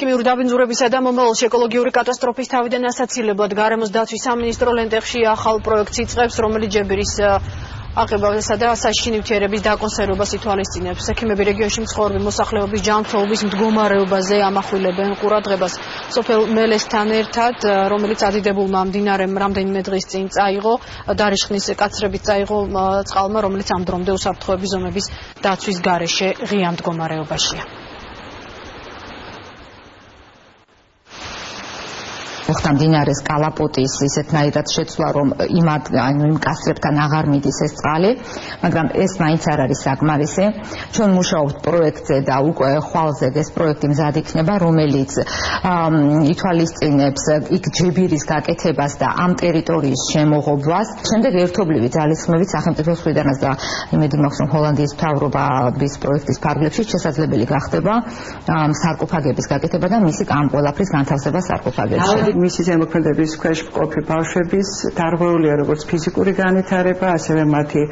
Ქიმიური დაბინძურებისა და მომავალში ეკოლოგიური კატასტროფის თავიდან ასაცილებლად გარემოს დაცვის სამინისტრო ლენტეხში ახალ პროექტს იწყებს, რომელიც ჯებირის აღებასა და საშიში ნივთიერების დაკონსერვებას ითვალისწინებს. ექიმები რეგიონში მცხოვრები მოსახლეობის ჯანმრთელობის მდგომარეობაზე ამახვილებენ ყურადღებას. სოფელ მელესთან ერთად, რომელიც ადიდებულმა მდინარემ რამდენიმე დღის წინ წაიღო, დარიშხნის კაცრებით წაიღო წყალმა, რომელიც ამ დრომდე უსაფრთხოების ზომების დაცვის გარეშე ღია მდგომარეობაშია. მოხდა მდინარეს კალაპოტის ისეთნაირად შეცვლა, რომ იმ კასრებთან აღარ მიდის ეს წყალი, მაგრამ ეს მაინც არ არის საკმარისი. ჩვენ მუშაობთ პროექტზე და უკვე ხვალზე ეს პროექტი მზად იქნება, რომელიც ითვალისწინებს იქ ჯებირის გაკეთებას და ამ ტერიტორიის შემოღობვას. შემდეგ ერთობლივი ძალისხმევით სახელმწიფოს მხრიდანაც და იმედი მაქვს, რომ ჰოლანდიის მთავრობის პროექტის ფარგლებში შესაძლებელი გახდება სარკოფაგების გაკეთება და მისი ამ ყველაფრის განთავსება სარკოფაგებში. მისი ზემოქმედების ქვეშ მყოფი ბავშვების დარღვეულია როგორც ფიზიკური განვითარება, ასევე მათი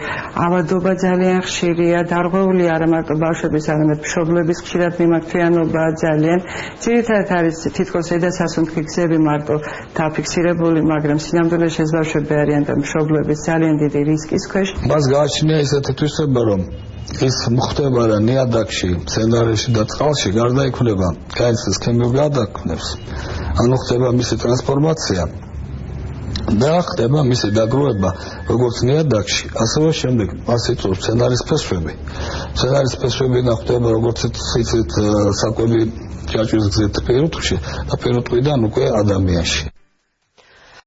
ავადობა ძალიან ხშირია. დარღვეულია არა მარტო ბავშვების, არამედ მშობლების ხშირად მიმართვიანობა ძალიან. ძირითადად არის თითქოს ზედასასუნთქი გზები მარტო დაფიქსირებული, მაგრამ სინამდვილეში ეს ბავშვები არიან და მშობლების ძალიან დიდი რისკის ქვეშ. მას გააჩნია ისეთი თვისება, რომ ის მოხდება რა ნიადაგში, მცენარეში და წყალში გარდაიქმნება, გაიცეს ქიმიურ გადაქმნებს. ანუ ხდება მისი ტრანსფორმაცია და ხდება მისი დაგროვება როგორც ნიადაგში, ასევე შემდეგ მას იწვევს მცენარის ფესვები. მცენარის ფესვებიდან ხდება როგორც იცით საკვები ჭაჭვის გზით პირუტყვში და პირუტყვიდან უკვე ადამიანში.